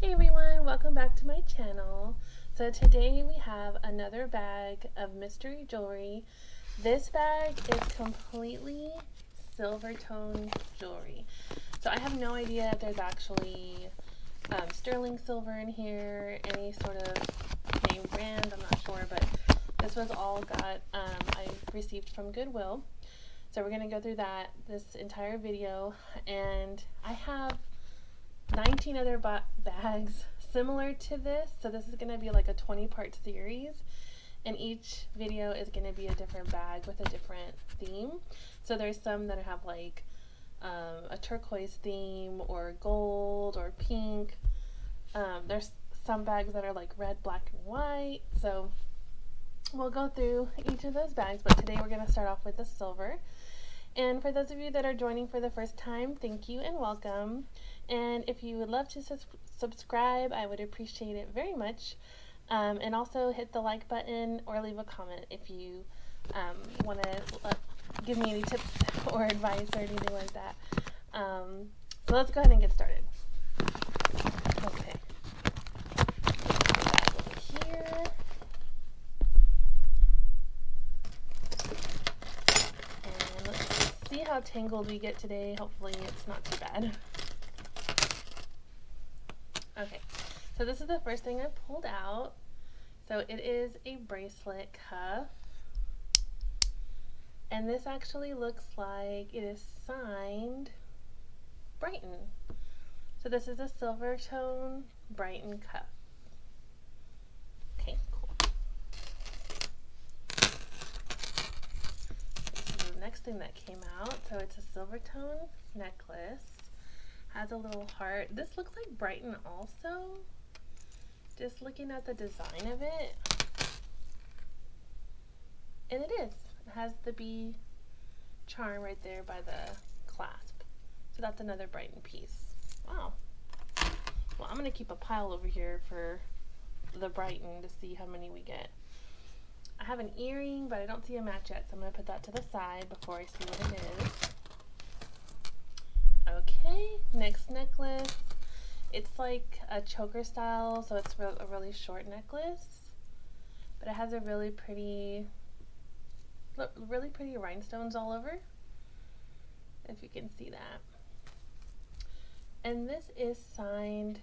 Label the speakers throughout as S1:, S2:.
S1: Hey everyone, welcome back to my channel. So today we have another bag of mystery jewelry. This bag is completely silver tone jewelry. So I have no idea if there's actually sterling silver in here, any sort of name brand, I'm not sure, but this was all I received from Goodwill. So we're going to go through this entire video, and I have 19 other bags similar to this, so this is going to be like a 20-part series, and each video is going to be a different bag with a different theme. So there's some that have like a turquoise theme or gold or pink. There's some bags that are like red, black, and white. So we'll go through each of those bags, but today we're going to start off with the silver. And for those of you that are joining for the first time, thank you and welcome. And if you would love to subscribe, I would appreciate it very much. And also hit the like button or leave a comment if you want to give me any tips or advice or anything like that. So let's go ahead and get started. Okay. Put that over here. And let's see how tangled we get today. Hopefully it's not too bad. Okay, so this is the first thing I pulled out. So it is a bracelet cuff. And this actually looks like it is signed Brighton. So this is a silver tone Brighton cuff. Okay, cool. This is the next thing that came out. So it's a silver tone necklace. Has a little heart. This looks like Brighton also. Just looking at the design of it. And it is. It has the bee charm right there by the clasp. So that's another Brighton piece. Wow. Well, I'm going to keep a pile over here for the Brighton to see how many we get. I have an earring, but I don't see a match yet, so I'm going to put that to the side before I see what it is. Okay, next necklace. It's like a choker style, so it's a really short necklace, but it has a really pretty rhinestones all over, if you can see that. And this is signed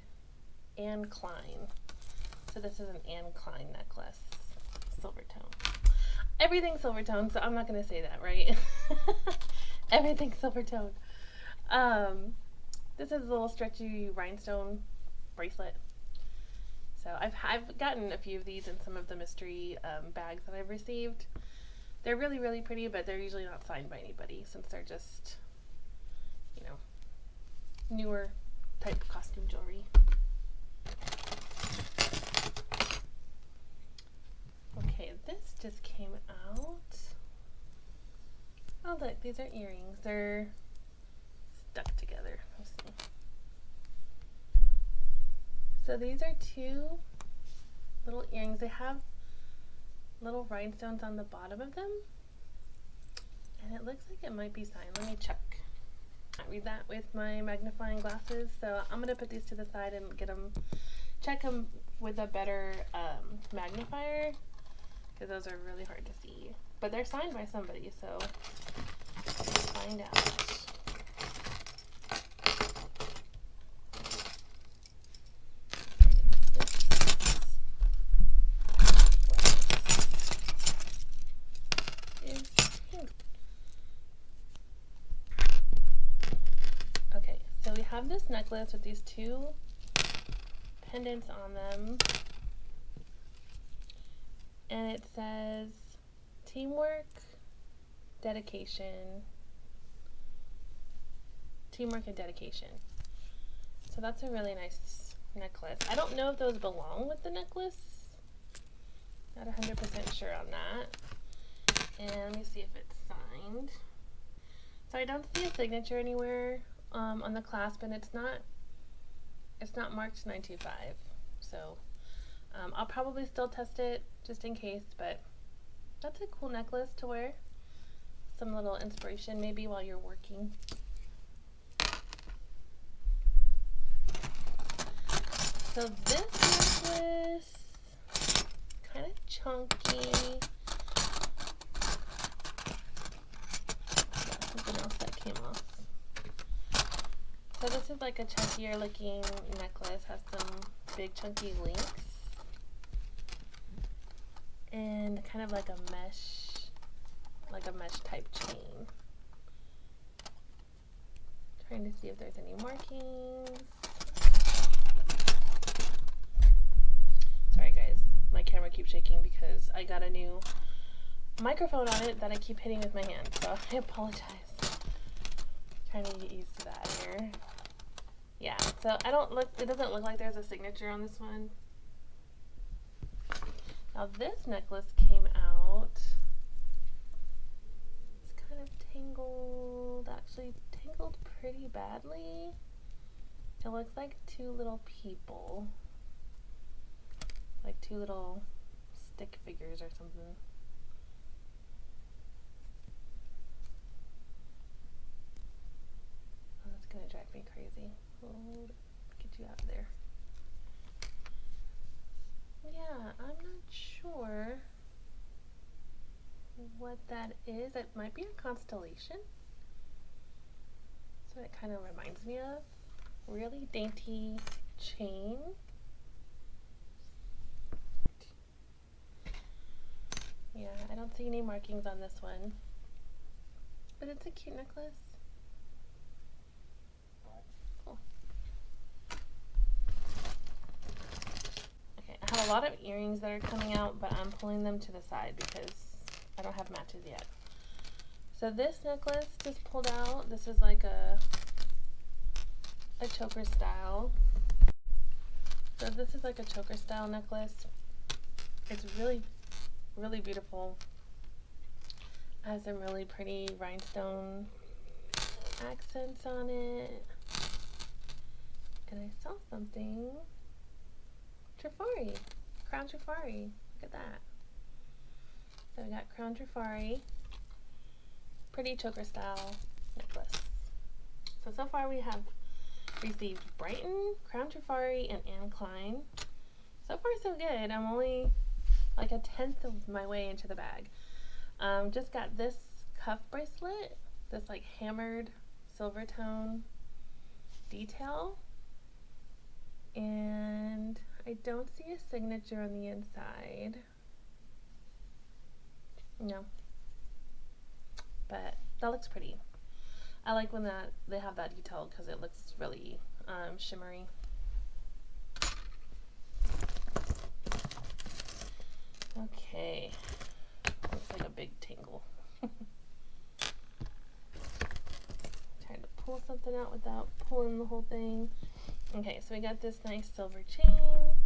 S1: Anne Klein. So this is an Anne Klein necklace, silver tone. Everything's silver tone, so I'm not going to say that, right? Everything's silver tone. This is a little stretchy rhinestone bracelet. So I've gotten a few of these in some of the mystery bags that I've received. They're really, really pretty, but they're usually not signed by anybody since they're just, you know, newer type of costume jewelry. Okay, this just came out. Oh look, these are earrings. They're stuck together. Let's see. So these are two little earrings. They have little rhinestones on the bottom of them, and it looks like it might be signed. Let me check. I read that with my magnifying glasses, so I'm gonna put these to the side and check them with a better magnifier, because those are really hard to see. But they're signed by somebody, so let's find out. So we have this necklace with these two pendants on them, and it says teamwork, dedication, teamwork and dedication. So that's a really nice necklace. I don't know if those belong with the necklace. Not 100% sure on that. And let me see if it's signed. So I don't see a signature anywhere on the clasp, and it's not marked 925, so I'll probably still test it just in case, but that's a cool necklace to wear. Some little inspiration maybe while you're working. So this necklace, kind of chunky. Got something else that came off. So this is like a chunkier looking necklace, has some big chunky links. And kind of like a mesh type chain. Trying to see if there's any markings. Sorry guys, my camera keeps shaking because I got a new microphone on it that I keep hitting with my hand, so I apologize. Trying to get used to that here. Yeah, so it doesn't look like there's a signature on this one. Now this necklace came out, it's kind of tangled, actually tangled pretty badly. It looks like two little people, like two little stick figures or something. Oh, that's gonna drive me crazy. Oh, get you out of there. Yeah, I'm not sure what that is. It might be a constellation. That's what it kind of reminds me of. Really dainty chain. Yeah, I don't see any markings on this one. But it's a cute necklace. Cool. Okay, I have a lot of earrings that are coming out, but I'm pulling them to the side because I don't have matches yet. So this necklace just pulled out. This is like a choker style. So this is like a choker style necklace. It's really, really beautiful. It has some really pretty rhinestone accents on it. And I saw something. Trifari. Crown Trifari. Look at that. So we got Crown Trifari. Pretty choker style necklace. So far we have received Brighton, Crown Trifari, and Anne Klein. So far so good. I'm only like a tenth of my way into the bag. Just got this cuff bracelet, this like hammered silver tone detail. And I don't see a signature on the inside. No. But that looks pretty. I like when they have that detail because it looks really shimmery. Okay, looks like a big tangle. Trying to pull something out without pulling the whole thing. Okay, so we got this nice silver chain.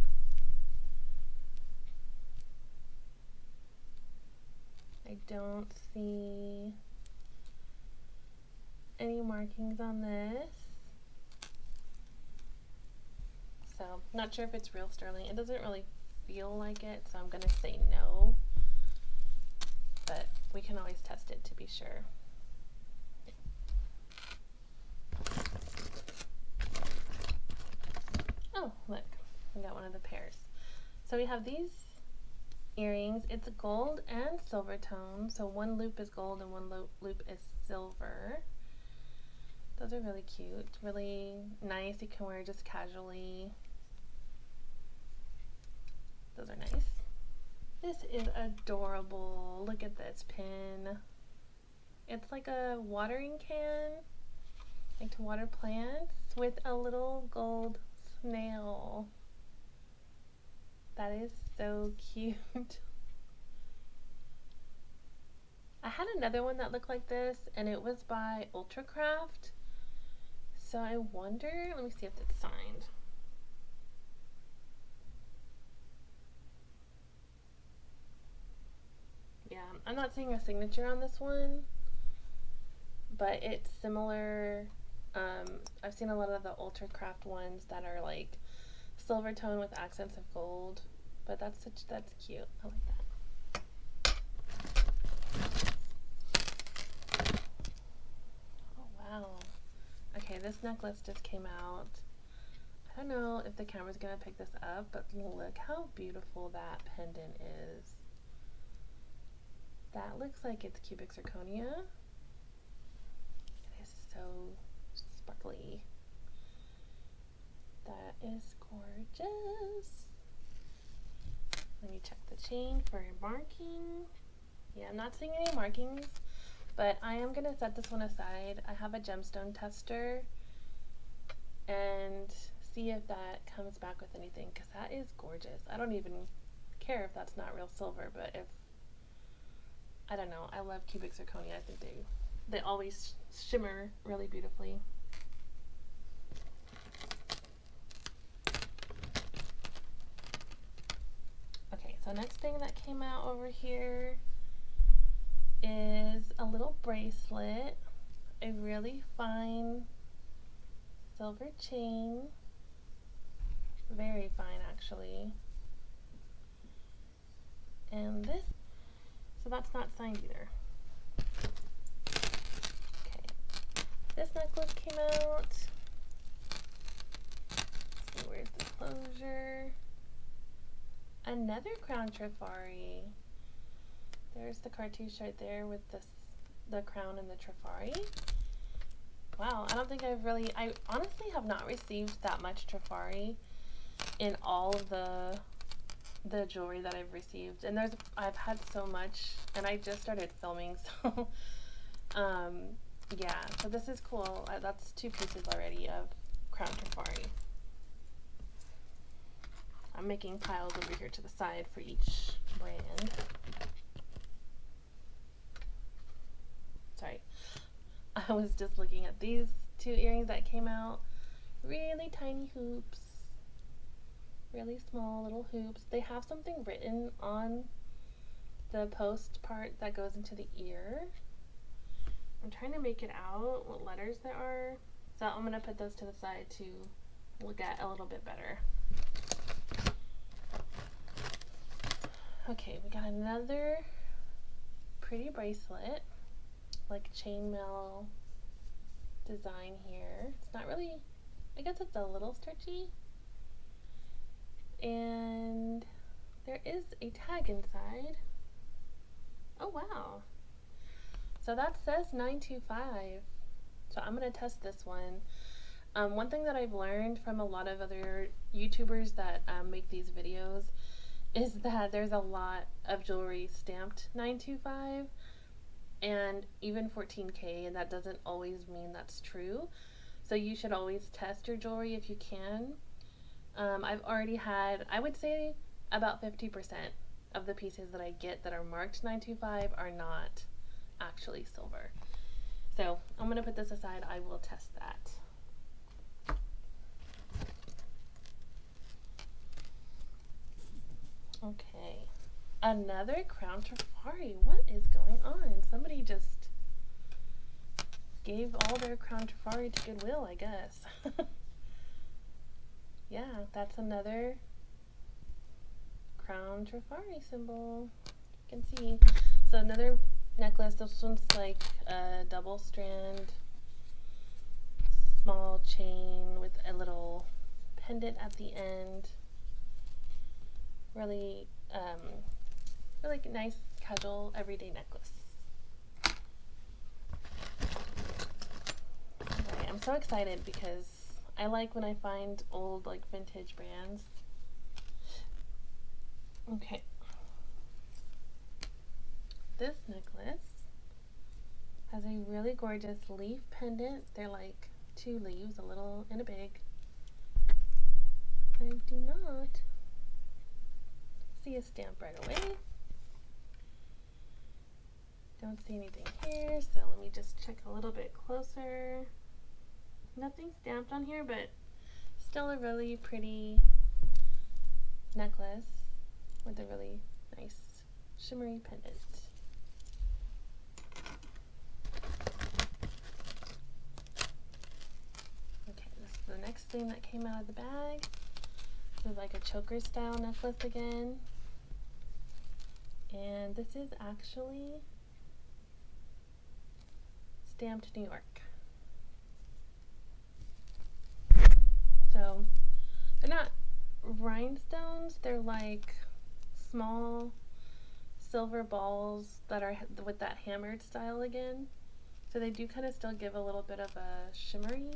S1: I don't see any markings on this. So, not sure if it's real sterling. It doesn't really feel like it, so I'm gonna say no. But we can always test it to be sure. Oh, look, we got one of the pairs. So we have these earrings. It's gold and silver tone. So one loop is gold and one loop is silver. Those are really cute, really nice. You can wear just casually. Those are nice. This is adorable. Look at this pin. It's like a watering can, like to water plants, with a little gold snail. That is so cute. I had another one that looked like this, and it was by Ultracraft. So I wonder, let me see if it's signed. Yeah, I'm not seeing a signature on this one, but it's similar. I've seen a lot of the Ultracraft ones that are like silver tone with accents of gold, but that's cute. I like that. Oh wow. Okay, this necklace just came out. I I don't know if the camera's gonna pick this up, but look how beautiful that pendant is. That looks like it's cubic zirconia. It is so sparkly. That is gorgeous. Let me check the chain for marking. Yeah, I'm not seeing any markings, but I am gonna set this one aside. I have a gemstone tester and see if that comes back with anything, because that is gorgeous. I don't even care if that's not real silver, but if, I don't know, I love cubic zirconia. I think they always shimmer really beautifully. Okay, so next thing that came out over here is a little bracelet, a really fine silver chain, very fine actually, and this, so that's not signed either. Okay, this necklace came out. Let's see, where's the closure? Another crown trifari. There's the cartouche right there with the crown and the trifari. Wow, I don't think I honestly have not received that much trifari in all of the jewelry that I've received. And I've had so much, and I just started filming, so yeah, so this is cool. That's 2 pieces already of crown trifari. I'm making piles over here to the side for each brand. Sorry. I was just looking at these 2 earrings that came out. Really tiny hoops. Really small little hoops. They have something written on the post part that goes into the ear. I'm trying to make it out, what letters there are. So I'm going to put those to the side to look at a little bit better. Okay, we got another pretty bracelet, like chainmail design here. It's not really, I guess it's a little stretchy. And there is a tag inside. Oh wow. So that says 925. So I'm gonna test this one. One thing that I've learned from a lot of other YouTubers that make these videos is that there's a lot of jewelry stamped 925 and even 14K, and that doesn't always mean that's true. So you should always test your jewelry if you can. I've already had, I would say about 50% of the pieces that I get that are marked 925 are not actually silver. So I'm going to put this aside. I will test that. Okay, another crown trifari. What is going on? Somebody just gave all their crown trifari to Goodwill, I guess. Yeah, that's another crown trifari symbol. You can see. So another necklace. This one's like a double strand, small chain with a little pendant at the end. Really, really nice, casual, everyday necklace. Okay, I'm so excited because I like when I find old, like, vintage brands. Okay. This necklace has a really gorgeous leaf pendant. They're like 2 leaves, a little and a big. I do not see a stamp right away. Don't see anything here, so let me just check a little bit closer. Nothing stamped on here, but still a really pretty necklace with a really nice shimmery pendant. Okay, this is the next thing that came out of the bag. This is like a choker style necklace again. And this is actually stamped New York. So they're not rhinestones, they're like small silver balls that are with that hammered style again. So they do kind of still give a little bit of a shimmery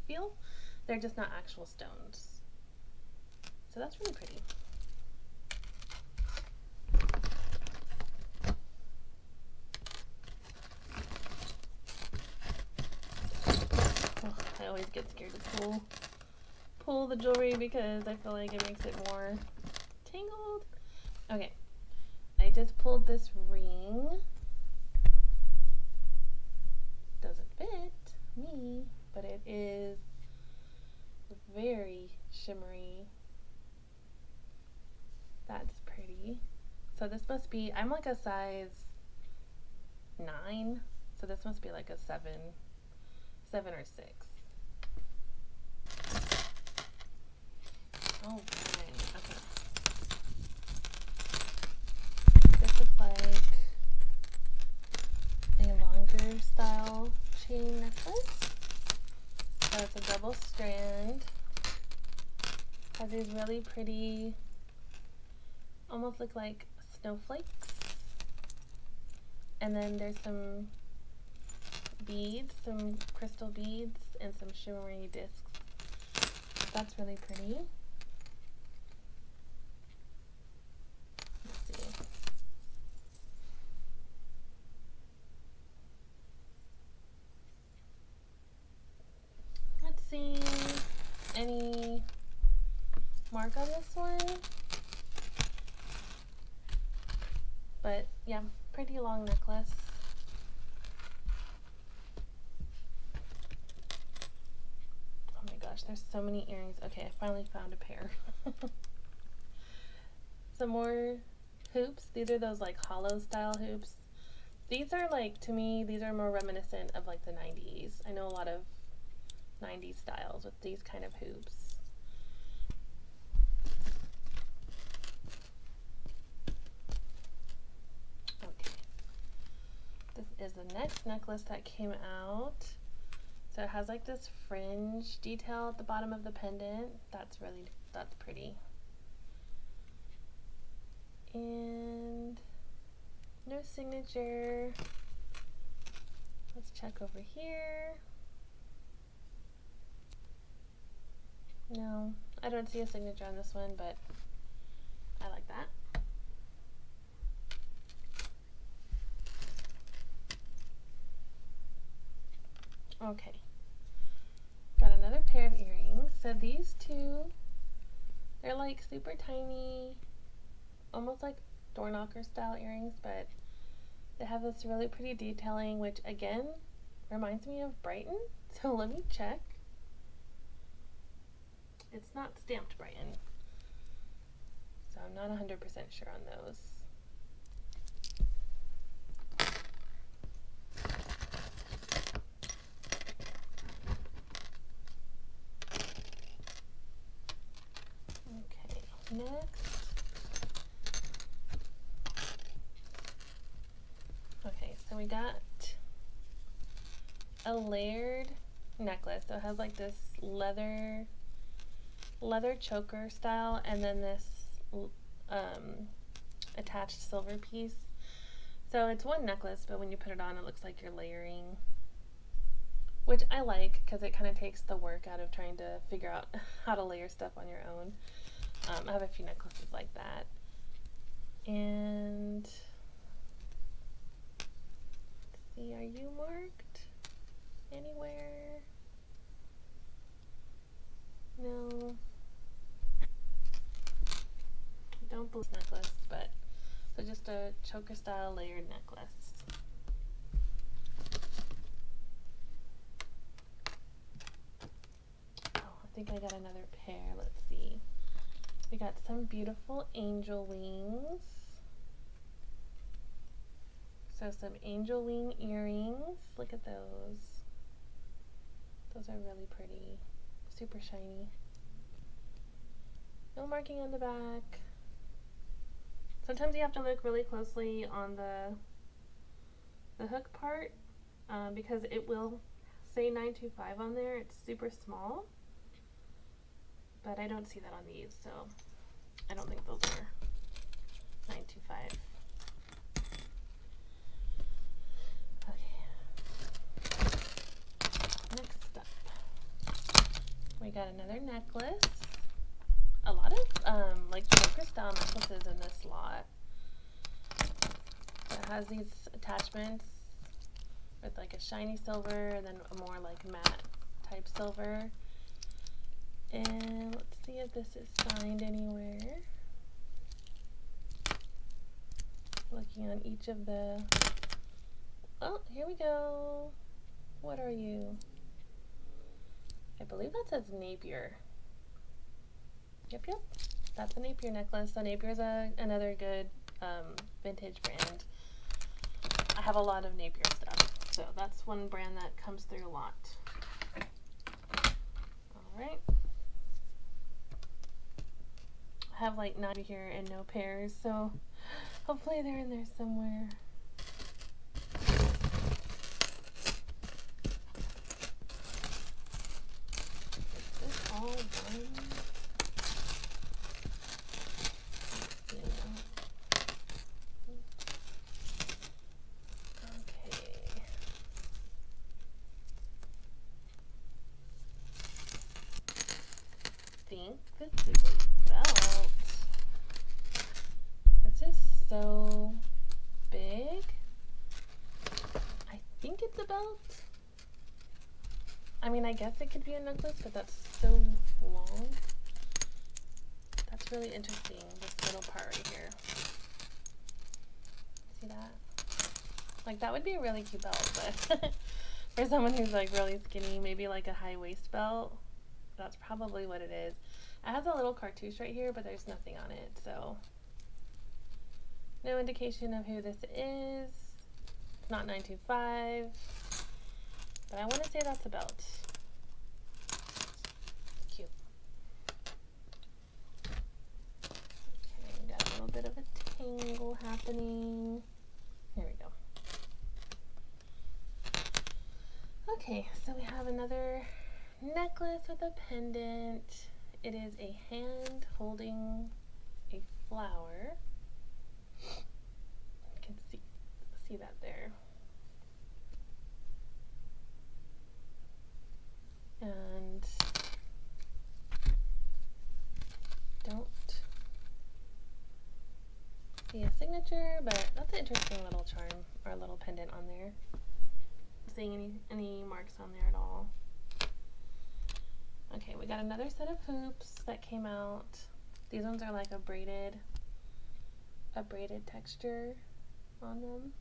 S1: feel. They're just not actual stones. So that's really pretty. Oh, I always get scared to pull the jewelry because I feel like it makes it more tangled. Okay, I just pulled this ring. Doesn't fit me, but it is very shimmery. That's pretty. So this must be, I'm like a size 9, so this must be like a 7 or 6. Oh, okay. This looks like a longer style chain necklace. So it's a double strand. Has these really pretty, almost look like snowflakes. And then there's some beads, some crystal beads, and some shimmery discs. That's really pretty. Let's see. Let's see any mark on this one. But yeah, pretty long necklace. Oh my gosh, there's so many earrings. Okay, I finally found a pair. Some more hoops. These are those like hollow style hoops. These are like, to me, these are more reminiscent of like the 90s. I know a lot of 90s styles with these kind of hoops. Okay. This is the next necklace that came out. So it has like this fringe detail at the bottom of the pendant. That's pretty. And no signature. Let's check over here. No, I don't see a signature on this one, but I like that. Okay, got another pair of earrings. So these two, they're like super tiny, almost like door knocker style earrings, but they have this really pretty detailing, which again reminds me of Brighton. So let me check. It's not stamped Brighton, so I'm not 100% sure on those. Okay, next. Okay, so we got a layered necklace. So it has like this leather choker style, and then this attached silver piece. So it's one necklace, but when you put it on, it looks like you're layering, which I like because it kind of takes the work out of trying to figure out how to layer stuff on your own. I have a few necklaces like that. And let's see, are you marked anywhere? No. Don't believe this necklace, but so just a choker style layered necklace. Oh, I think I got another pair. Let's see. We got some beautiful angel wings. So some angel wing earrings. Look at those. Those are really pretty. Super shiny. No marking on the back. Sometimes you have to look really closely on the hook part because it will say 925 on there. It's super small. but I don't see that on these, so I don't think those are 925. Okay. Next up, we got another necklace. A lot of like choker style necklaces in this lot. It has these attachments with like a shiny silver and then a more like matte type silver. And let's see if this is signed anywhere. Looking on each of the, oh, here we go. What are you? I believe that says Napier. Yep. That's a Napier necklace. So Napier's another good vintage brand. I have a lot of Napier stuff, so that's one brand that comes through a lot. Alright. I have like 9 here and no pairs, so hopefully they're in there somewhere. Is this all one? Think this is a belt. This is so big. I think it's a belt. I mean, I guess it could be a necklace, but that's so long. That's really interesting, this little part right here. See that? Like, that would be a really cute belt, but for someone who's like really skinny, maybe like a high waist belt. That's probably what it is. It has a little cartouche right here, but there's nothing on it, so no indication of who this is. It's not 925, but I want to say that's a belt. Cute. Okay, got a little bit of a tangle happening. Here we go. Okay, so we have another necklace with a pendant. It is a hand holding a flower. You can see that there. And don't see a signature, but that's an interesting little charm or little pendant on there. Not seeing any marks on there at all. Okay, we got another set of hoops that came out. These ones are like a braided texture on them.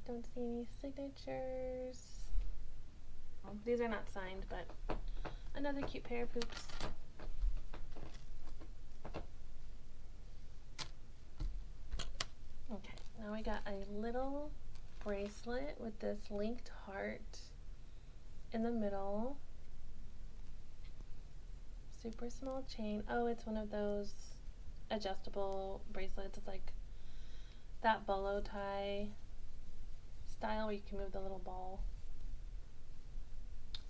S1: Don't see any signatures. These are not signed, but another cute pair of hoops. Okay, now we got a little bracelet with this linked heart in the middle. Super small chain. Oh, it's one of those adjustable bracelets. It's like that bolo tie style where you can move the little ball.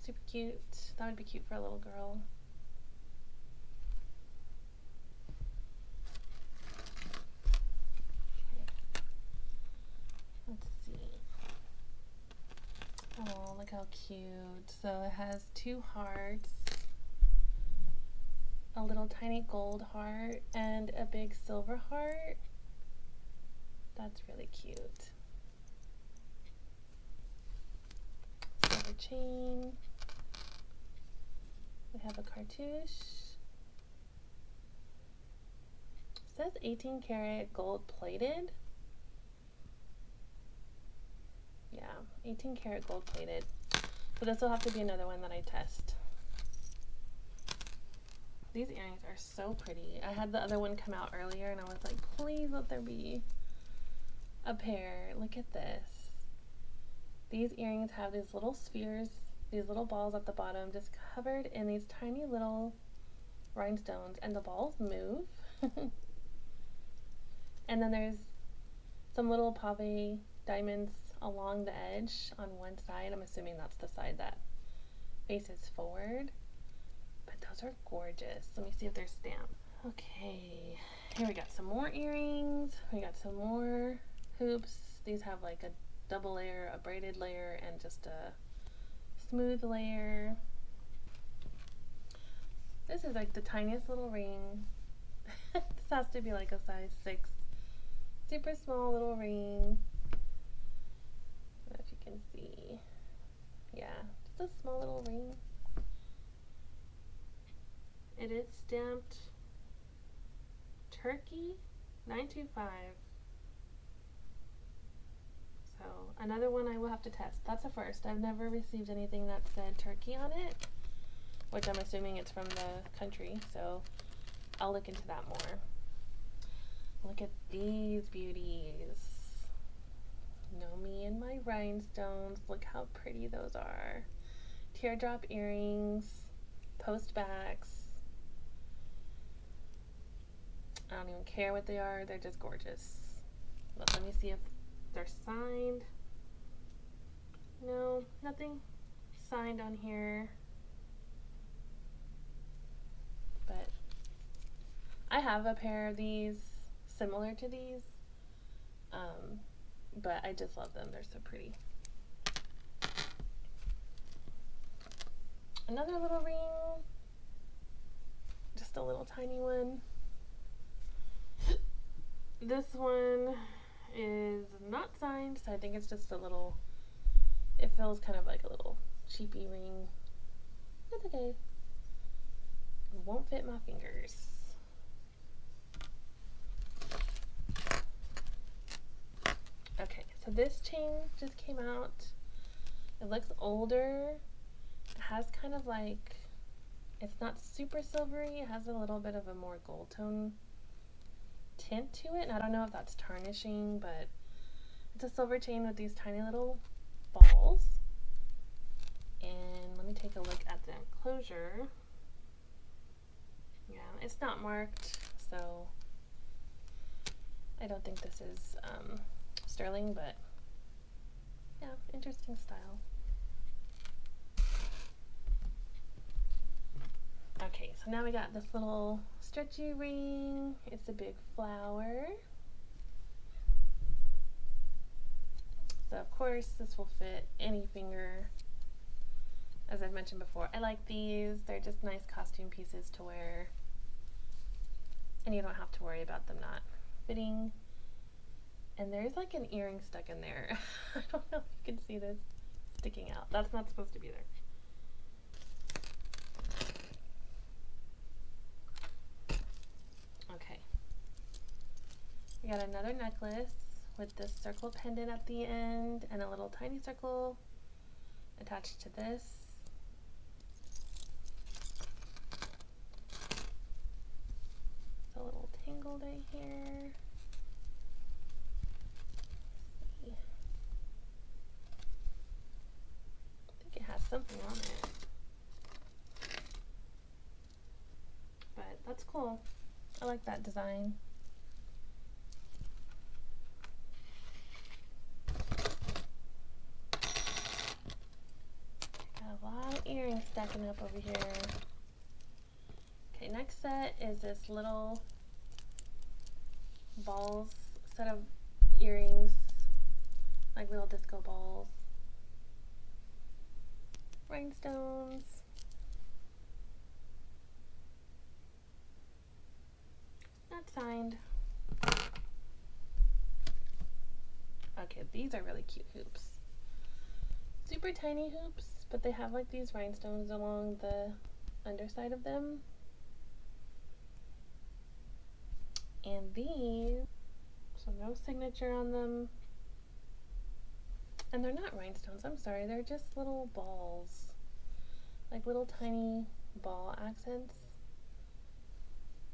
S1: Super cute. That would be cute for a little girl. Oh, look how cute. So it has 2 hearts, a little tiny gold heart, and a big silver heart. That's really cute. Silver chain. We have a cartouche. It says 18 karat gold plated. Yeah, 18 karat gold plated. So this will have to be another one that I test. These earrings are so pretty. I had the other one come out earlier and I was like, please let there be a pair. Look at this. These earrings have these little spheres, these little balls at the bottom, just covered in these tiny little rhinestones, and the balls move. And then there's some little pave diamonds along the edge on one side. I'm assuming that's the side that faces forward. But those are gorgeous. Let me see if they're stamped. Okay, here we got some more earrings. We got some more hoops. These have like a double layer, a braided layer, and just a smooth layer. This is like the tiniest little ring. This has to be like a size 6. Super small little ring. I don't know if you can see. Yeah, just a small little ring. It is stamped Turkey 925. So another one I will have to test. That's a first. I've never received anything that said Turkey on it, which I'm assuming it's from the country, so I'll look into that more. Look at these beauties. Know me and my rhinestones. Look how pretty those are. Teardrop earrings, post backs. I don't even care what they are, they're just gorgeous. But let me see if they're signed. No, nothing signed on here. But I have a pair of these similar to these. But I just love them, they're so pretty. Another little ring. Just a little tiny one. This one is not signed, so I think it's just a little, it feels kind of like a little cheapy ring. It's okay. It won't fit my fingers. Okay, so this chain just came out. It looks older. It has kind of like, it's not super silvery. It has a little bit of a more gold tone tint to it, and I don't know if that's tarnishing, but it's a silver chain with these tiny little balls. And let me take a look at the enclosure. Yeah, it's not marked, so I don't think this is sterling, but yeah, interesting style. Okay, so now we got this little stretchy ring. It's a big flower. So of course this will fit any finger. As I've mentioned before, I like these. They're just nice costume pieces to wear. And you don't have to worry about them not fitting. And there's like an earring stuck in there. I don't know if you can see this sticking out. That's not supposed to be there. We got another necklace with this circle pendant at the end and a little tiny circle attached to this. It's a little tangled right here. Let's see. I think it has something on it. But that's cool. I like that design. Earrings stacking up over here. Okay, next set is this little balls set of earrings, like little disco balls. Rhinestones. Not signed. Okay, these are really cute hoops. Super tiny hoops, but they have like these rhinestones along the underside of them. And these, so no signature on them. And they're not rhinestones, I'm sorry, they're just little balls. Like little tiny ball accents.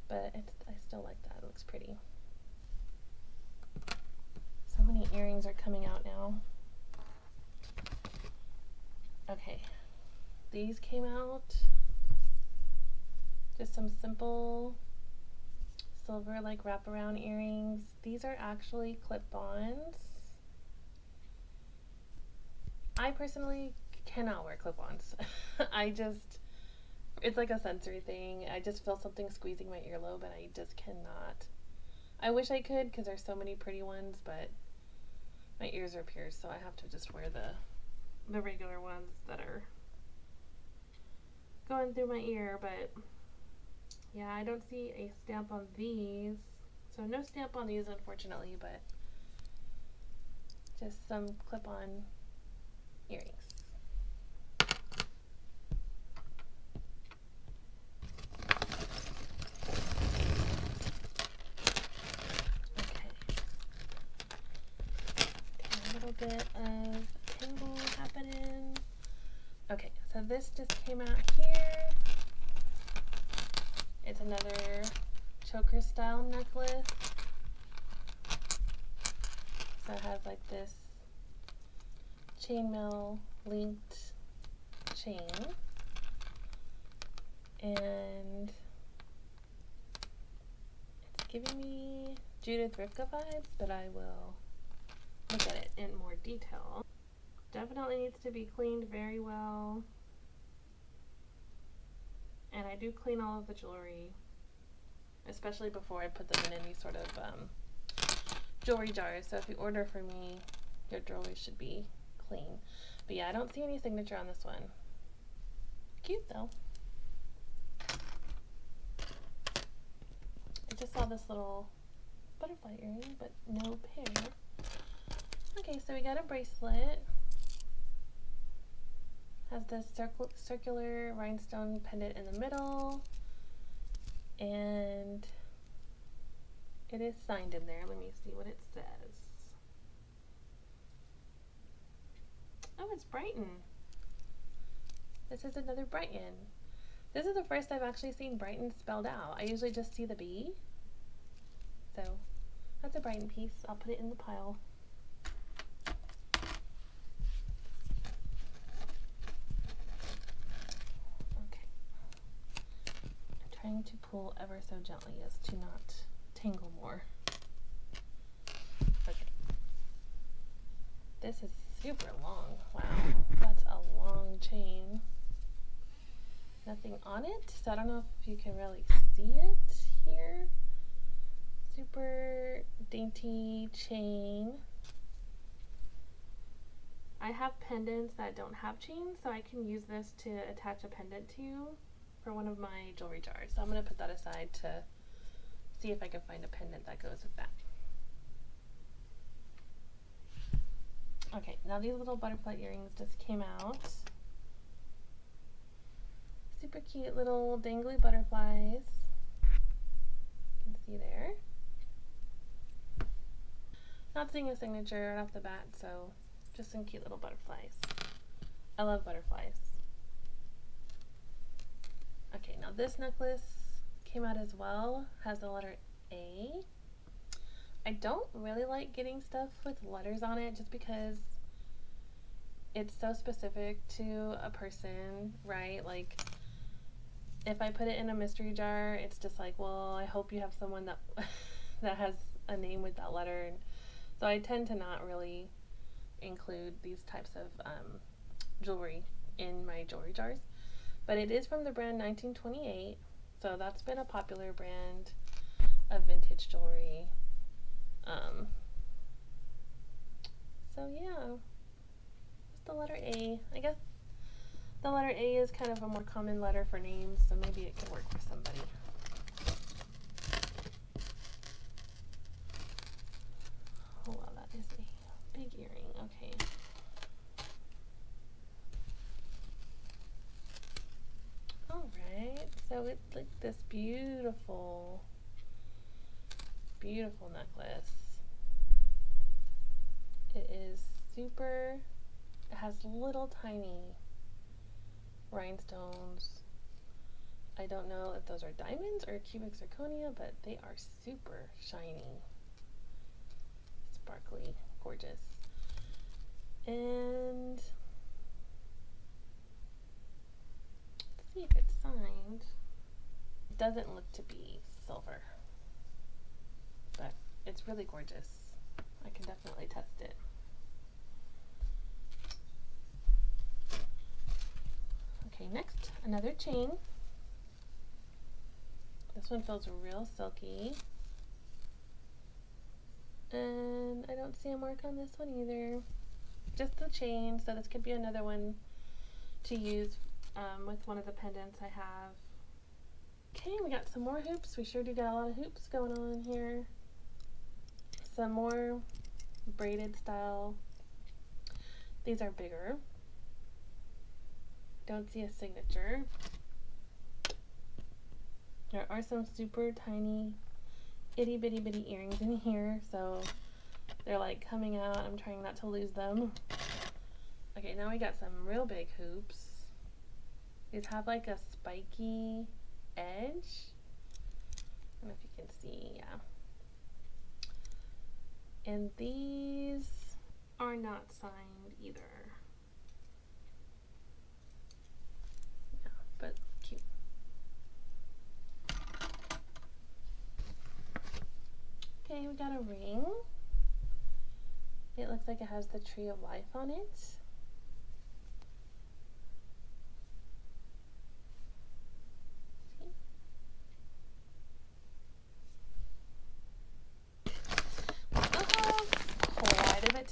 S1: But I still like that, it looks pretty. So many earrings are coming out now. Okay, these came out. Just some simple silver like wraparound earrings. These are actually clip-ons. I personally cannot wear clip-ons. It's like a sensory thing. I just feel something squeezing my earlobe and I just cannot. I wish I could because there's so many pretty ones, but my ears are pierced, so I have to just wear the regular ones that are going through my ear. But yeah, I don't see a stamp on these. So no stamp on these, unfortunately, but just some clip-on earrings. Okay. A little bit of tangle happening. Okay, so this just came out here. It's another choker style necklace. So it has like this chainmail linked chain, and it's giving me Judith Ripka vibes, but I will look at it in more detail. Definitely needs to be cleaned very well, and I do clean all of the jewelry, especially before I put them in any sort of jewelry jars. So if you order from me, your jewelry should be clean. But yeah, I don't see any signature on this one. Cute though. I just saw this little butterfly earring, but no pair. Okay, so we got a bracelet. Has this circular rhinestone pendant in the middle, and it is signed in there. Let me see what it says. Oh, it's Brighton. This is another Brighton. This is the first I've actually seen Brighton spelled out. I usually just see the B. So that's a Brighton piece. I'll put it in the pile. Okay. I'm trying to pull ever so gently as to not tangle more. Okay. This is super long. Wow, that's a long chain. Nothing on it, so I don't know if you can really see it here. Super dainty chain. I have pendants that don't have chains, so I can use this to attach a pendant to for one of my jewelry jars. So I'm going to put that aside to see if I can find a pendant that goes with that. Okay, now these little butterfly earrings just came out. Super cute little dangly butterflies. You can see there. Not seeing a signature right off the bat, so just some cute little butterflies. I love butterflies. Okay, now this necklace came out as well, has the letter A. I don't really like getting stuff with letters on it just because it's so specific to a person, right? Like, if I put it in a mystery jar, it's just like, well, I hope you have someone that that has a name with that letter. And so I tend to not really include these types of jewelry in my jewelry jars. But it is from the brand 1928, so that's been a popular brand of vintage jewelry. So yeah, just the letter A. I guess the letter A is kind of a more common letter for names, so maybe it could work for somebody. Oh wow, that is a big earring. Okay. Alright, so it's like this beautiful, beautiful necklace. It is super, it has little tiny rhinestones. I don't know if those are diamonds or cubic zirconia, but they are super shiny, sparkly, gorgeous. And let's see if it's signed. It doesn't look to be silver, but it's really gorgeous. I can definitely test it. Okay, next, another chain. This one feels real silky. And I don't see a mark on this one either. Just the chain, so this could be another one to use with one of the pendants I have. Okay, we got some more hoops. We sure do got a lot of hoops going on here. Some more braided style. These are bigger. Don't see a signature. There are some super tiny itty bitty bitty earrings in here, so they're like coming out. I'm trying not to lose them. Okay, now we got some real big hoops. These have like a spiky edge. I don't know if you can see, yeah. And these are not signed either. Yeah, but cute. Okay, we got a ring. It looks like it has the tree of life on it.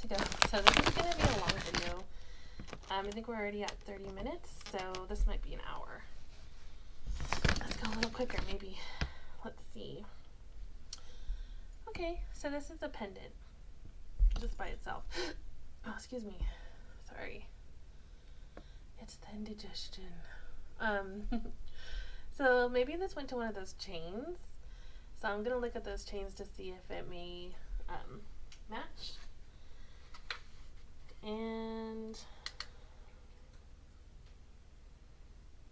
S1: To go. So this is going to be a long video. I think we're already at 30 minutes, so this might be an hour. Let's go a little quicker, maybe. Let's see. Okay, so this is a pendant, just by itself. Oh, excuse me. Sorry. It's the indigestion. So maybe this went to one of those chains. So I'm going to look at those chains to see if it may match. And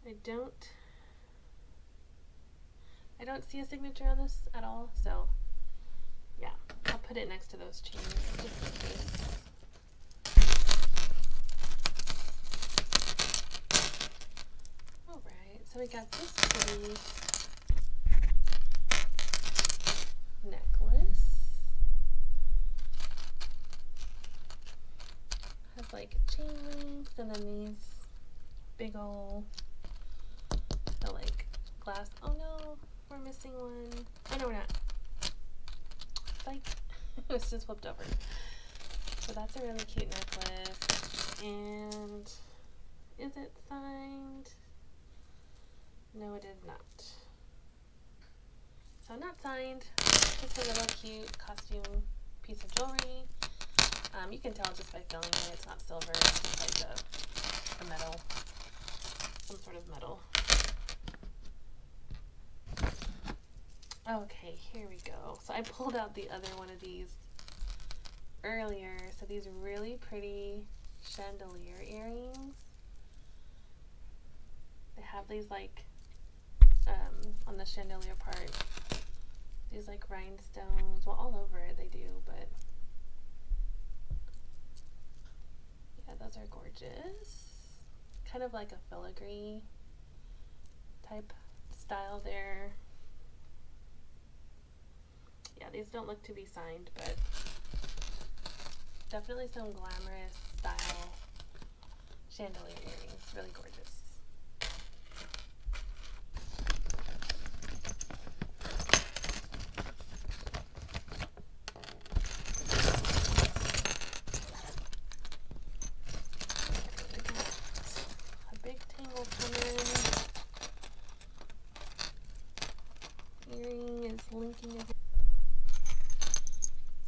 S1: I don't see a signature on this at all, so yeah, I'll put it next to those chains just in case. Alright, so we got this pretty necklace. Has like chain links and then these big ol' the like glass. Oh no, we're missing one. Oh no, we're not. Like it was just flipped over. So that's a really cute necklace. And is it signed? No, it is not. So not signed. Just a little cute costume piece of jewelry. You can tell just by feeling it, it's not silver, it's just like a metal, some sort of metal. Okay, here we go. So I pulled out the other one of these earlier. So these really pretty chandelier earrings. They have these like, on the chandelier part, these like rhinestones, well all over it they do, but yeah, those are gorgeous. Kind of like a filigree type style there. Yeah, these don't look to be signed, but definitely some glamorous style chandelier earrings. Really gorgeous. A big tangle coming. Earring is linking everything.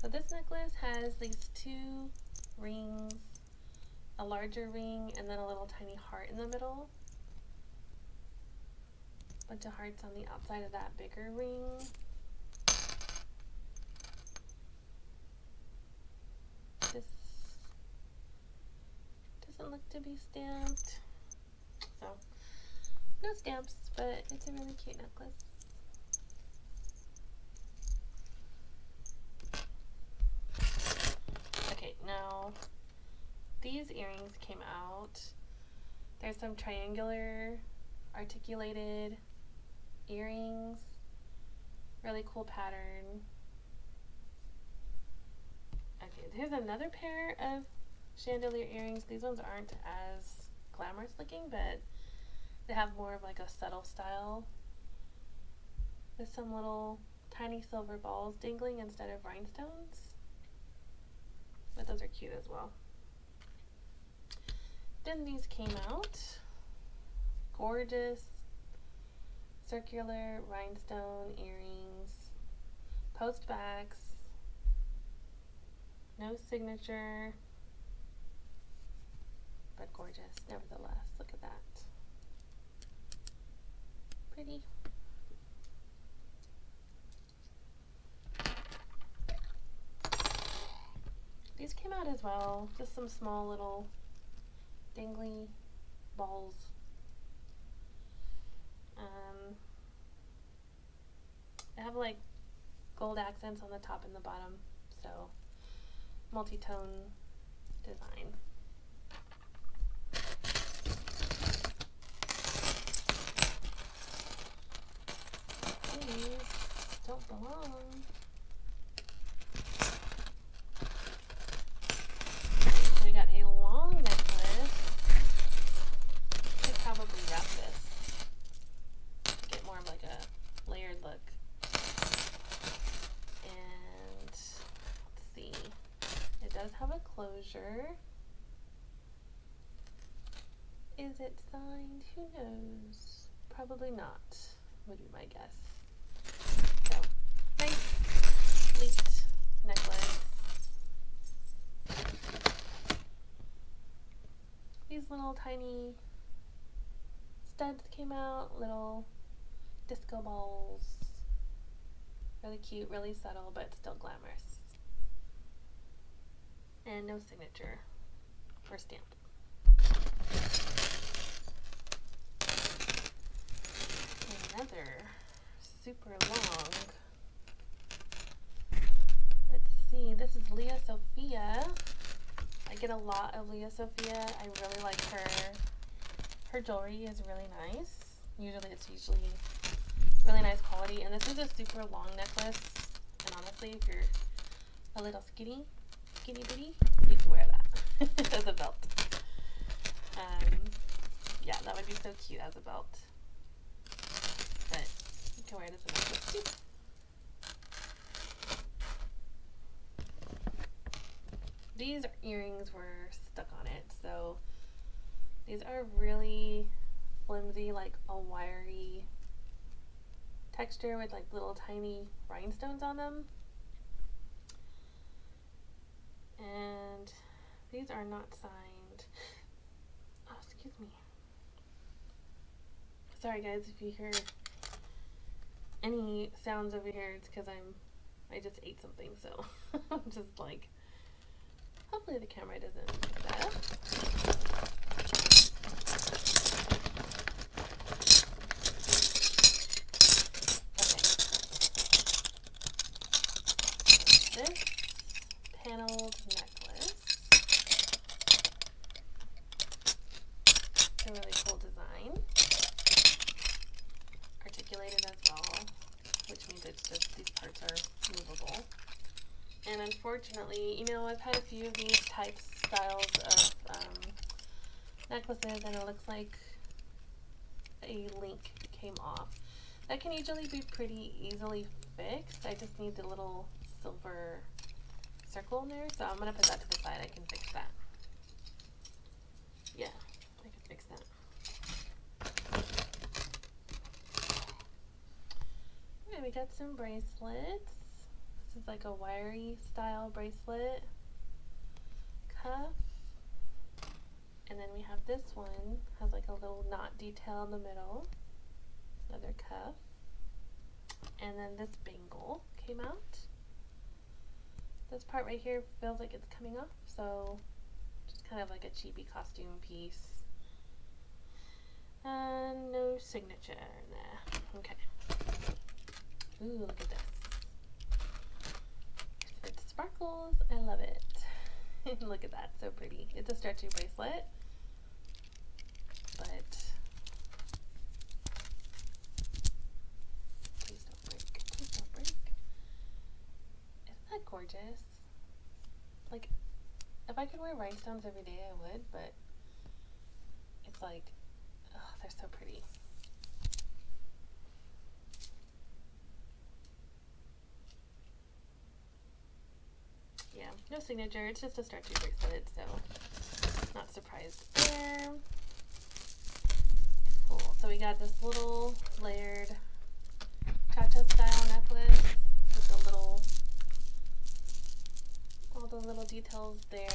S1: So this necklace has these two rings, a larger ring, and then a little tiny heart in the middle. Bunch of hearts on the outside of that bigger ring. This doesn't look to be stamped. So, no stamps, but it's a really cute necklace. Now, these earrings came out. There's some triangular articulated earrings. Really cool pattern. Okay, here's another pair of chandelier earrings. These ones aren't as glamorous looking, but They have more of like a subtle style with some little tiny silver balls dangling instead of rhinestones. But those are cute as well. Then these came out. Gorgeous circular rhinestone earrings, post backs, no signature, but gorgeous nevertheless. Look at that. Pretty. These came out as well, just some small little dangly balls. They have like gold accents on the top and the bottom, so multi-tone design. These don't belong. We got a long necklace. I could probably wrap this to get more of like a layered look. And let's see, it does have a closure. Is it signed? Who knows? Probably not, would be my guess. So, nice, sleek necklace. These little tiny studs came out, little disco balls. Really cute, really subtle, but still glamorous. And no signature or stamp. Another super long. Let's see, this is Leah Sophia. I get a lot of Leah Sophia. I really like her. Her jewelry is really nice. It's usually really nice quality. And this is a super long necklace. And honestly, if you're a little skinny bitty, you can wear that as a belt. Yeah, that would be so cute as a belt. But you can wear it as a necklace too. These earrings were stuck on it, so these are really flimsy, like a wiry texture with like little tiny rhinestones on them. And these are not signed. Oh, excuse me. Sorry guys if you hear any sounds over here, it's because I just ate something, so I'm just like, hopefully the camera doesn't pick that up. Okay. This paneled necklace. It's a really cool design. Articulated as well, which means it's just these parts are movable. And unfortunately, you know, I've had a few of these styles of necklaces, and it looks like a link came off. That can usually be pretty easily fixed. I just need the little silver circle in there, so I'm going to put that to the side. I can fix that. Yeah, I can fix that. Okay, we got some bracelets. This is like a wiry style bracelet. Cuff. And then we have this one, has like a little knot detail in the middle. Another cuff. And then this bangle came out. This part right here feels like it's coming off, so just kind of like a cheapy costume piece. And no signature in there. Okay. Ooh, look at this. It sparkles. I love it. Look at that, so pretty. It's a stretchy bracelet, but please don't break. Please don't break. Isn't that gorgeous? Like, if I could wear rhinestones every day, I would, but it's like, oh, they're so pretty. No signature, it's just a stretchy bracelet, so not surprised there. Cool. So we got this little layered cha-cha style necklace with the little, all the little details there.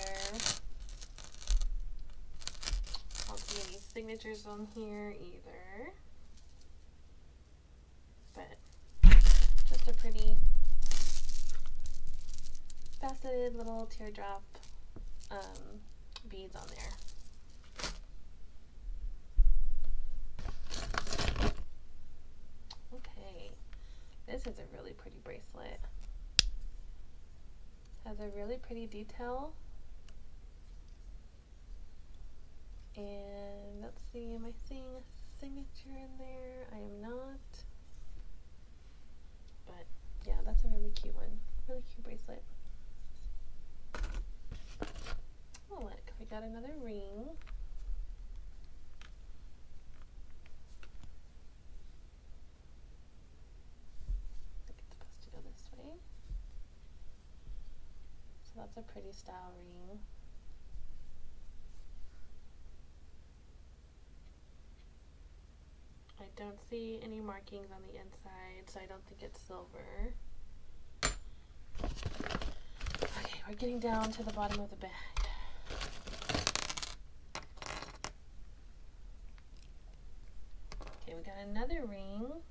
S1: I don't see any signatures on here either, but just a pretty faceted little teardrop beads on there. Okay, this is a really pretty bracelet. Has a really pretty detail. And let's see, am I seeing a signature in there? I am not. But yeah, that's a really cute one. Really cute bracelet. Oh look, we got another ring. I think it's supposed to go this way. So that's a pretty style ring. I don't see any markings on the inside, so I don't think it's silver. Okay, we're getting down to the bottom of the bag. Okay, we got another ring.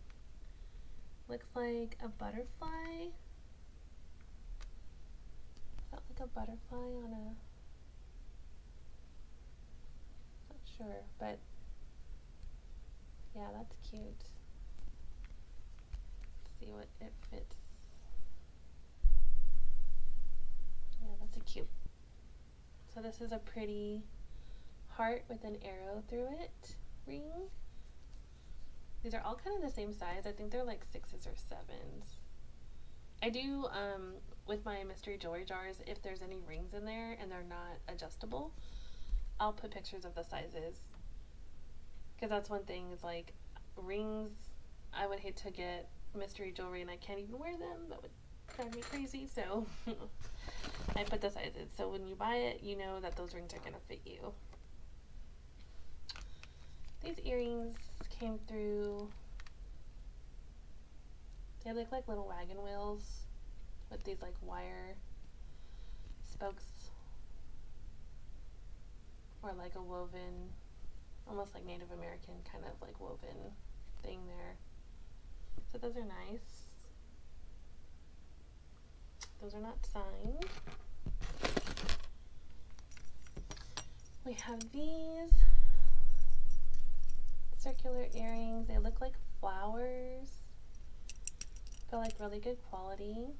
S1: Looks like a butterfly. Is that like a butterfly on a... Not sure, but yeah, that's cute. Let's see what it fits. Yeah, that's a cute. So this is a pretty heart with an arrow through it ring. These are all kind of the same size. I think they're like 6s or 7s. I do, with my mystery jewelry jars, if there's any rings in there and they're not adjustable, I'll put pictures of the sizes. Because that's one thing, is like rings, I would hate to get mystery jewelry and I can't even wear them. That would drive me crazy. So I put the sizes. So when you buy it, you know that those rings are going to fit you. These earrings came through, they look like little wagon wheels with these like wire spokes, or like a woven, almost like Native American kind of like woven thing there. So those are nice. Those are not signed. We have these circular earrings. They look like flowers. Feel like really good quality.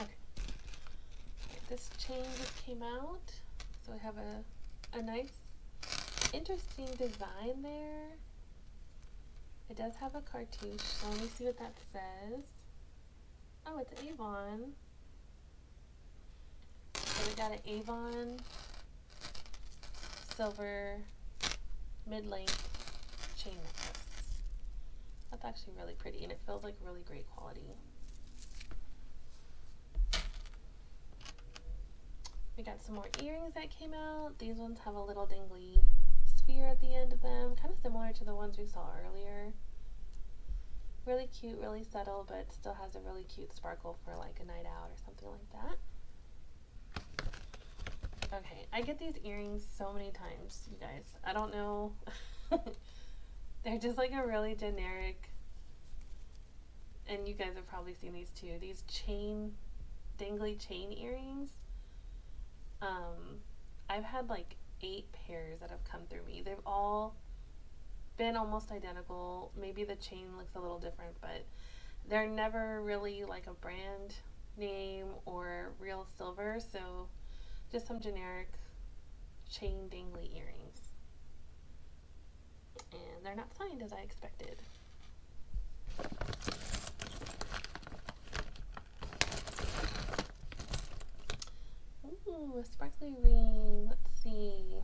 S1: Okay. This chain just came out. So we have a nice, interesting design there. It does have a cartouche, so let me see what that says. Oh, it's Avon. So we got an Avon silver mid-length chain necklace. That's actually really pretty, and it feels like really great quality. We got some more earrings that came out. These ones have a little dangly sphere at the end of them, kind of similar to the ones we saw earlier. Really cute, really subtle, but still has a really cute sparkle for like a night out or something like that. Okay, I get these earrings so many times, you guys. I don't know. They're just like a really generic, and you guys have probably seen these too. These dangly chain earrings. I've had like 8 pairs that have come through me. They've all been almost identical. Maybe the chain looks a little different, but they're never really like a brand name or real silver, so just some generic chain dangly earrings. And they're not signed as I expected. Ooh, a sparkly ring. Let's see.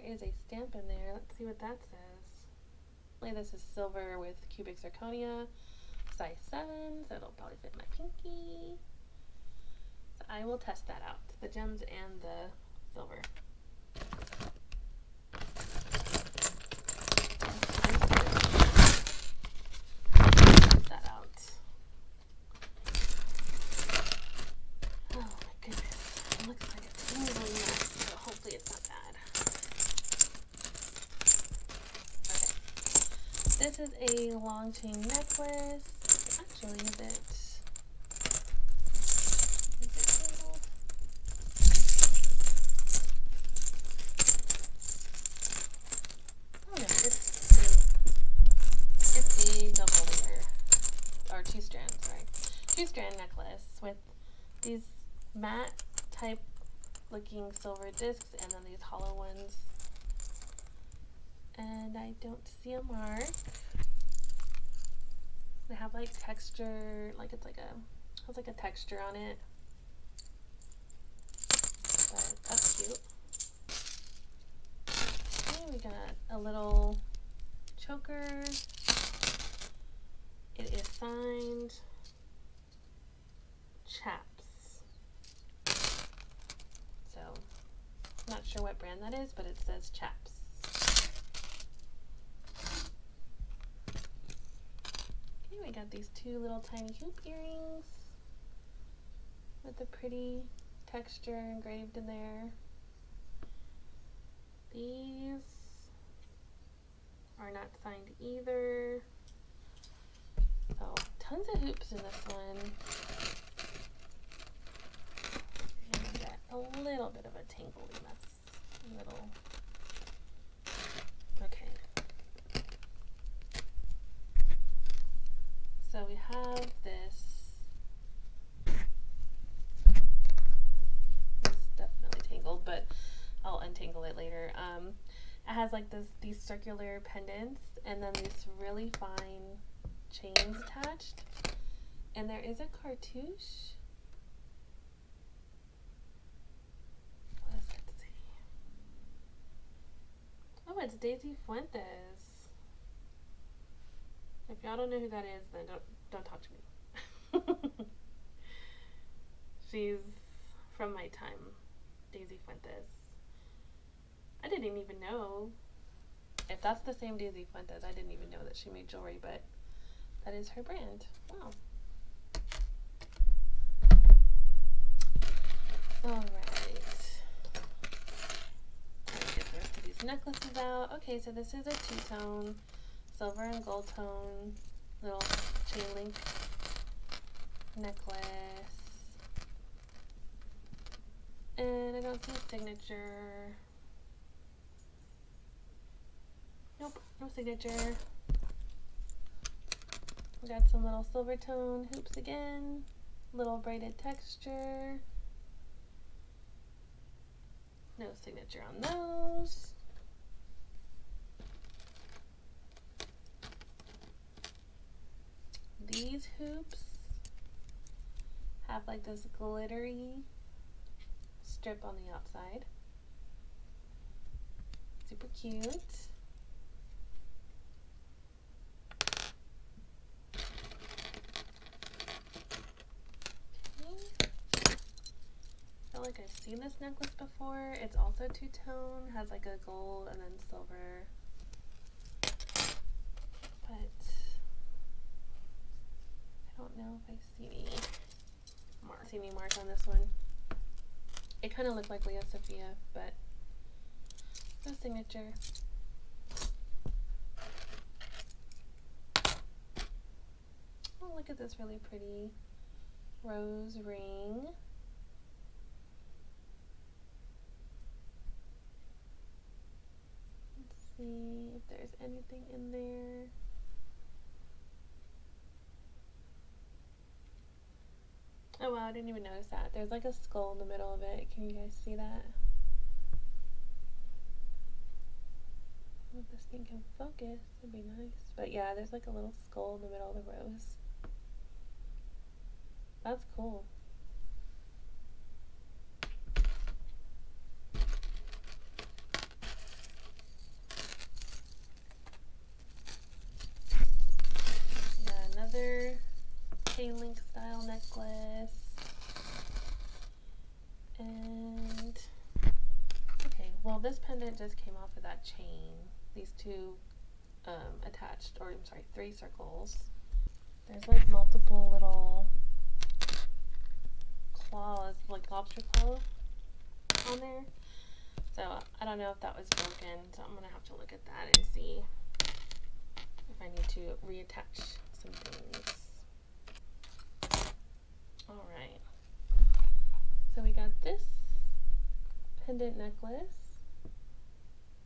S1: is a stamp in there. Let's see what that says. This is silver with cubic zirconia, size 7, so it'll probably fit my pinky. So I will test that out, the gems and the silver. Test that out. Oh my goodness, it looks like a tingly mess, so hopefully it's not bad. Okay, this is a long chain necklace. Actually, is it tangled? Oh no, it's a double layer, or 2-strand, sorry. 2-strand necklace with these matte type looking silver discs and then these hollow ones. And I don't see a mark. They have like texture, like it's like has like a texture on it. But that's cute. Okay, we got a little choker. It is signed Chaps. So, not sure what brand that is, but it says Chaps. Okay, we got these 2 little tiny hoop earrings with a pretty texture engraved in there. These are not signed either. So, tons of hoops in this one. And we got a little bit of a tangly mess. Okay. So we have this. It's definitely tangled, but I'll untangle it later. It has like these circular pendants and then these really fine chains attached. And there is a cartouche. What does that say? Oh, it's Daisy Fuentes. If y'all don't know who that is, then don't talk to me. She's from my time, Daisy Fuentes. I didn't even know if that's the same Daisy Fuentes. I didn't even know that she made jewelry, but that is her brand. Wow. Alright. Let's get the rest of these necklaces out. Okay, so this is a 2-tone, silver and gold tone, little chain link necklace. And I don't see a signature. Nope, no signature. We got some little silver tone hoops again, little braided texture. No signature on those. These hoops have like this glittery strip on the outside. Super cute. I feel like I've seen this necklace before. It's also 2-tone, has like a gold and then silver. But I don't know if I see any mark on this one. It kind of looked like Leah Sophia, but no signature. Oh, look at this really pretty rose ring. Let's see if there's anything in there. Oh wow, I didn't even notice that. There's like a skull in the middle of it. Can you guys see that? If this thing can focus, it'd be nice. But yeah, there's like a little skull in the middle of the rose. That's cool. chain link style necklace. And okay, well this pendant just came off of that chain. These two attached, or I'm sorry, 3 circles. There's like multiple little claws, like lobster claw on there. So I don't know if that was broken, so I'm gonna have to look at that and see if I need to reattach some things. Alright, so we got this pendant necklace.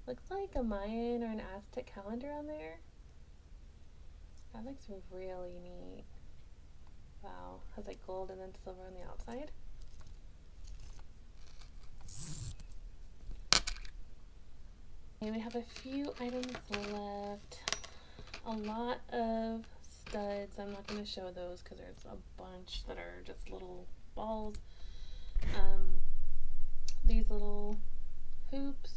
S1: Looks like a Mayan or an Aztec calendar on there. That looks really neat. Wow, has like gold and then silver on the outside. And we have a few items left. A lot of studs. I'm not going to show those because there's a bunch that are just little balls. These little hoops.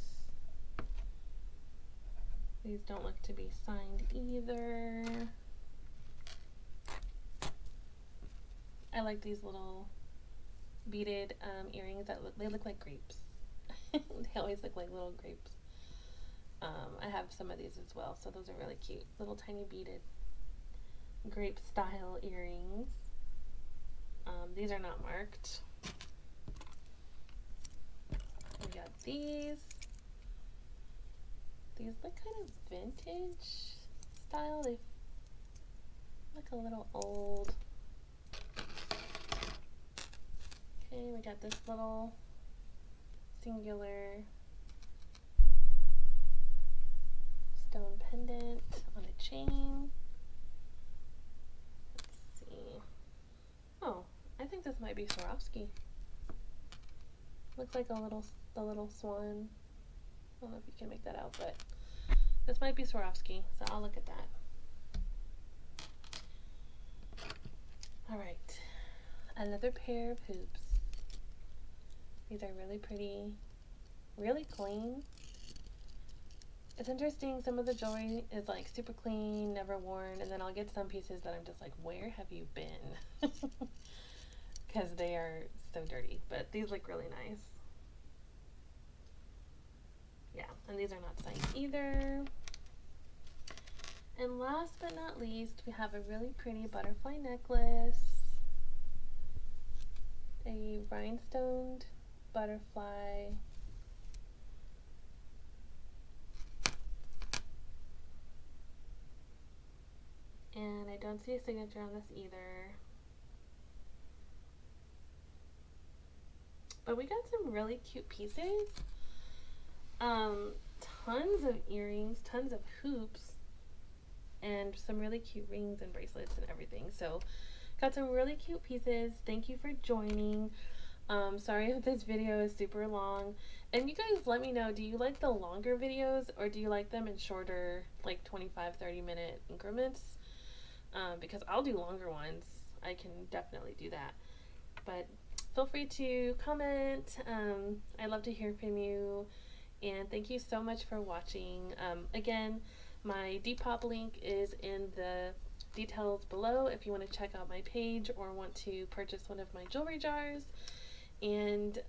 S1: These don't look to be signed either. I like these little beaded earrings that look like grapes. They always look like little grapes. I have some of these as well, so those are really cute. Little tiny beaded grape style earrings. These are not marked. We got these. These look kind of vintage style. They look a little old. Okay, we got this little singular stone pendant on a chain. Let's see. Oh, I think this might be Swarovski. Looks like the little swan. I don't know if you can make that out, but this might be Swarovski, so I'll look at that. Alright, another pair of hoops. These are really pretty, really clean. It's interesting, some of the jewelry is like super clean, never worn, and then I'll get some pieces that I'm just like, where have you been? Because they are so dirty, but these look really nice. Yeah, and these are not signed either. And last but not least, we have a really pretty butterfly necklace. A rhinestoned butterfly. And I don't see a signature on this either. But we got some really cute pieces. Tons of earrings, tons of hoops, and some really cute rings and bracelets and everything. So got some really cute pieces. Thank you for joining. Sorry if this video is super long. And you guys let me know, do you like the longer videos or do you like them in shorter, like 25-30 minute increments? Because I'll do longer ones. I can definitely do that. But feel free to comment. I'd love to hear from you. And thank you so much for watching. Again, my Depop link is in the details below if you want to check out my page or want to purchase one of my jewelry jars. And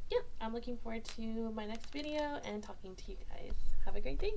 S1: yeah, I'm looking forward to my next video and talking to you guys. Have a great day.